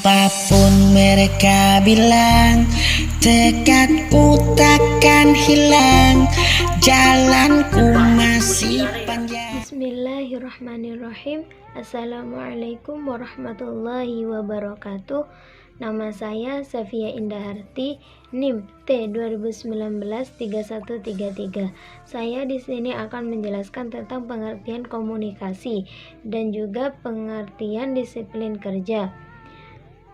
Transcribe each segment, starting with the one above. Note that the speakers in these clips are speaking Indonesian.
Apapun mereka bilang, tekadku takkan hilang, jalanku masih panjang. Bismillahirrahmanirrahim. Assalamualaikum warahmatullahi wabarakatuh. Nama saya Safia Indaharti, NIM T 2019-3133. Saya di sini akan menjelaskan tentang pengertian komunikasi dan juga pengertian disiplin kerja.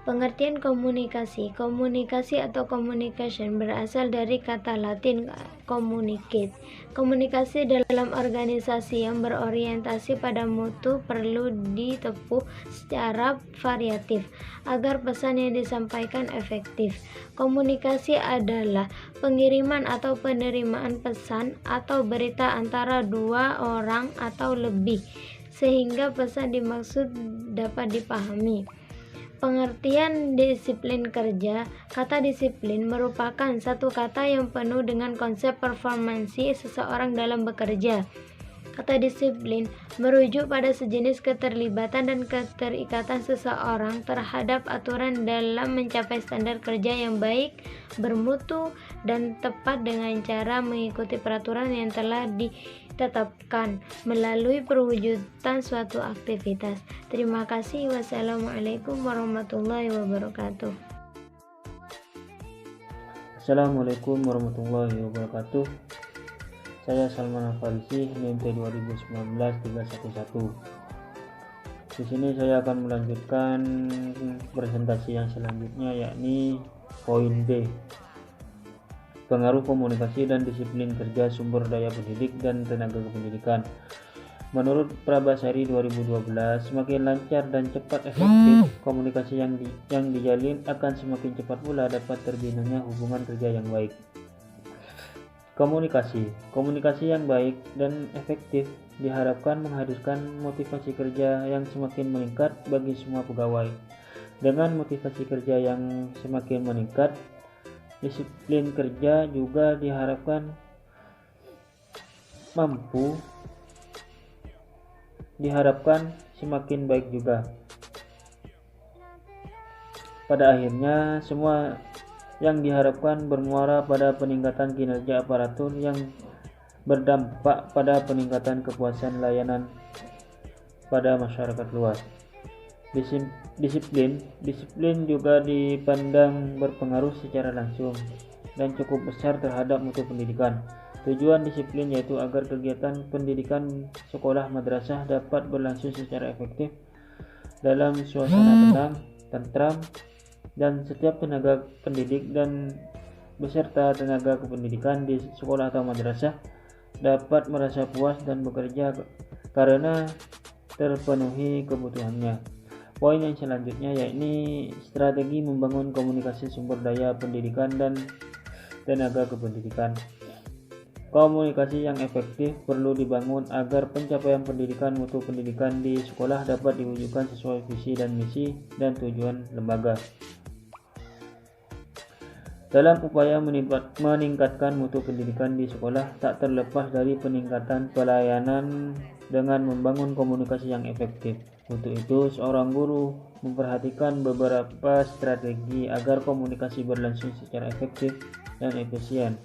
Pengertian komunikasi. Komunikasi atau communication berasal dari kata Latin communicate. Komunikasi dalam organisasi yang berorientasi pada mutu perlu ditempuh secara variatif agar pesan yang disampaikan efektif. Komunikasi adalah pengiriman atau penerimaan pesan atau berita antara dua orang atau lebih sehingga pesan dimaksud dapat dipahami. Pengertian disiplin kerja. Kata disiplin merupakan satu kata yang penuh dengan konsep performansi seseorang dalam bekerja. Kata disiplin merujuk pada sejenis keterlibatan dan keterikatan seseorang terhadap aturan dalam mencapai standar kerja yang baik, bermutu, dan tepat dengan cara mengikuti peraturan yang telah ditetapkan melalui perwujudan suatu aktivitas. Terima kasih. Wassalamualaikum warahmatullahi wabarakatuh. Assalamualaikum warahmatullahi wabarakatuh. Saya Salman Al-Farisi, NIM T 2019-311. Di sini saya akan melanjutkan presentasi yang selanjutnya, yakni poin B. Pengaruh komunikasi dan disiplin kerja sumber daya pendidik dan tenaga kependidikan. Menurut Prabasari 2012, semakin lancar dan cepat efektif komunikasi yang dijalin, akan semakin cepat pula dapat terbinanya hubungan kerja yang baik. Komunikasi yang baik dan efektif diharapkan menghadirkan motivasi kerja yang semakin meningkat bagi semua pegawai. Dengan motivasi kerja yang semakin meningkat, disiplin kerja juga diharapkan semakin baik juga. Pada akhirnya, semua yang diharapkan bermuara pada peningkatan kinerja aparatur yang berdampak pada peningkatan kepuasan layanan pada masyarakat luas. Disiplin juga dipandang berpengaruh secara langsung dan cukup besar terhadap mutu pendidikan. Tujuan disiplin yaitu agar kegiatan pendidikan sekolah madrasah dapat berlangsung secara efektif dalam suasana tenang, tentram, dan setiap tenaga pendidik dan beserta tenaga kependidikan di sekolah atau madrasah dapat merasa puas dan bekerja karena terpenuhi kebutuhannya. Poin yang selanjutnya yakni strategi membangun komunikasi sumber daya pendidikan dan tenaga kependidikan. Komunikasi yang efektif perlu dibangun agar pencapaian pendidikan mutu pendidikan di sekolah dapat diwujudkan sesuai visi dan misi dan tujuan lembaga. Dalam upaya meningkatkan mutu pendidikan di sekolah, tak terlepas dari peningkatan pelayanan dengan membangun komunikasi yang efektif. Untuk itu, seorang guru memperhatikan beberapa strategi agar komunikasi berlangsung secara efektif dan efisien.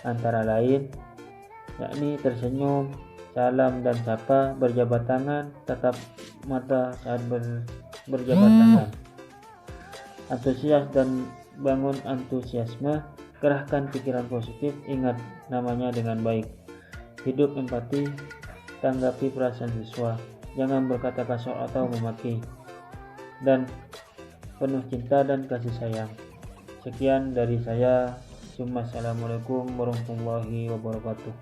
Antara lain, yakni tersenyum, salam dan sapa, berjabat tangan, tatap mata saat berjabat tangan. Antusias dan bangun antusiasme, kerahkan pikiran positif, ingat namanya dengan baik. Hidup empati, tanggapi perasaan siswa, jangan berkata kasar atau memaki, dan penuh cinta dan kasih sayang. Sekian dari saya. Assalamualaikum warahmatullahi wabarakatuh.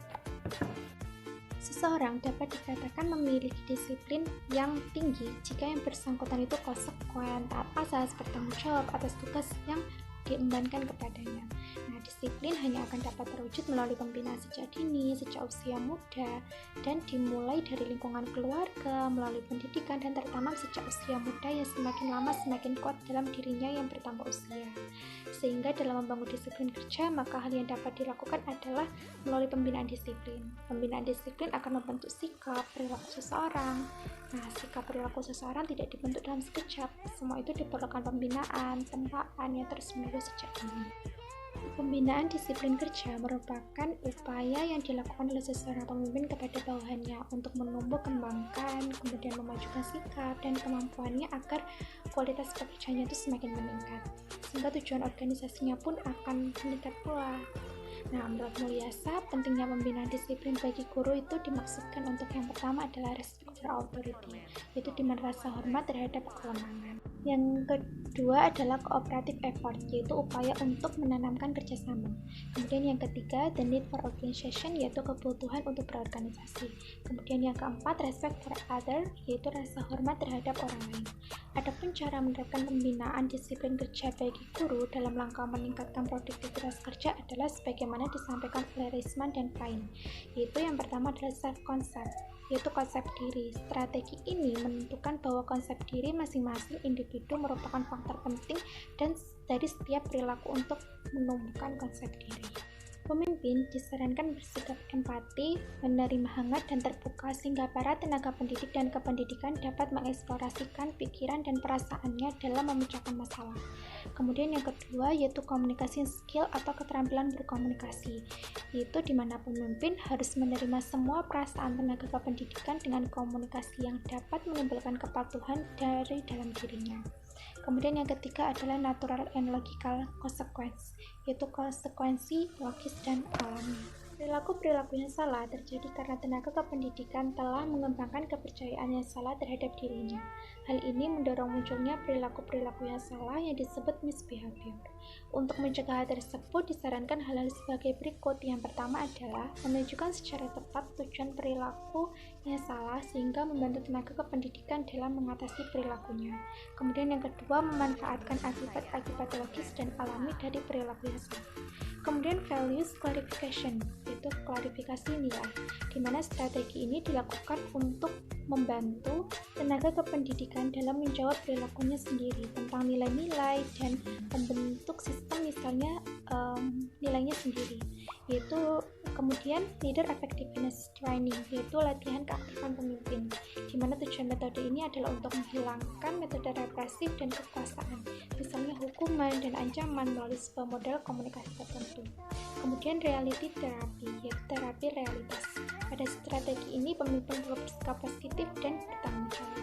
Seseorang dapat dikatakan memiliki disiplin yang tinggi jika yang bersangkutan itu konsekuen, taat asas, bertanggung jawab atas tugas yang diembankan kepadanya. Nah, disiplin hanya akan dapat terwujud melalui pembinaan sejak dini, sejak usia muda, dan dimulai dari lingkungan keluarga, melalui pendidikan, dan tertanam sejak usia muda yang semakin lama semakin kuat dalam dirinya yang bertambah usia. Sehingga dalam membangun disiplin kerja, maka hal yang dapat dilakukan adalah melalui pembinaan disiplin. Pembinaan disiplin akan membentuk sikap, perilaku seseorang. Nah, sikap perilaku seseorang tidak dibentuk dalam sekejap. Semua itu diperlukan pembinaan, tempaan yang terus-menerus sejak dini. Pembinaan disiplin kerja merupakan upaya yang dilakukan oleh seseorang pemimpin kepada bawahannya untuk menumbuh kembangkan, kemudian memajukan sikap dan kemampuannya agar kualitas pekerjaannya itu semakin meningkat, sehingga tujuan organisasinya pun akan meningkat pula. Nah, menurut Mulyasa, pentingnya pembinaan disiplin bagi guru itu dimaksudkan untuk yang pertama adalah respect for authority, yaitu dimana rasa hormat terhadap kewenangan. Yang kedua adalah cooperative effort, yaitu upaya untuk menanamkan kerjasama. Kemudian yang ketiga, the need for organization, yaitu kebutuhan untuk berorganisasi. Kemudian yang keempat, respect for other, yaitu rasa hormat terhadap orang lain. Adapun cara menerapkan pembinaan disiplin kerja bagi guru dalam rangka meningkatkan produktivitas kerja adalah sebagaimana disampaikan oleh Risman dan Pain, yaitu yang pertama adalah self-concept, yaitu konsep diri. Strategi ini menentukan bahwa konsep diri masing-masing individu merupakan faktor penting dan dari setiap perilaku untuk menumbuhkan konsep diri. Pemimpin disarankan bersikap empati, menerima hangat dan terbuka sehingga para tenaga pendidik dan kependidikan dapat mengeksplorasikan pikiran dan perasaannya dalam memecahkan masalah. Kemudian yang kedua yaitu komunikasi skill atau keterampilan berkomunikasi, yaitu di mana pemimpin harus menerima semua perasaan tenaga kependidikan dengan komunikasi yang dapat menimbulkan kepatuhan dari dalam dirinya. Kemudian yang ketiga adalah natural and logical consequence, yaitu konsekuensi logis dan alami. Perilaku-perilaku yang salah terjadi karena tenaga kependidikan telah mengembangkan kepercayaan yang salah terhadap dirinya. Hal ini mendorong munculnya perilaku-perilaku yang salah yang disebut misbehavior. Untuk mencegah hal tersebut disarankan hal-hal sebagai berikut. Yang pertama adalah menunjukkan secara tepat tujuan perilaku yang salah sehingga membantu tenaga kependidikan dalam mengatasi perilakunya. Kemudian yang kedua, memanfaatkan akibat-akibat logis dan alami dari perilaku yang salah. Kemudian values clarification, yaitu klarifikasi nilai, di mana strategi ini dilakukan untuk membantu tenaga kependidikan dalam menjawab perilakunya sendiri tentang nilai-nilai dan membentuk sistem misalnya nilainya sendiri, yaitu kemudian leader effectiveness training, yaitu latihan keaktifan pemimpin, di mana tujuan metode ini adalah untuk menghilangkan metode represif dan kekuasaan, misalnya hukuman dan ancaman melalui sebuah model komunikasi tertentu. Kemudian reality therapy, yaitu terapi realitas. Pada strategi ini pemimpin perlu bersikap positif dan bertanggung jawab.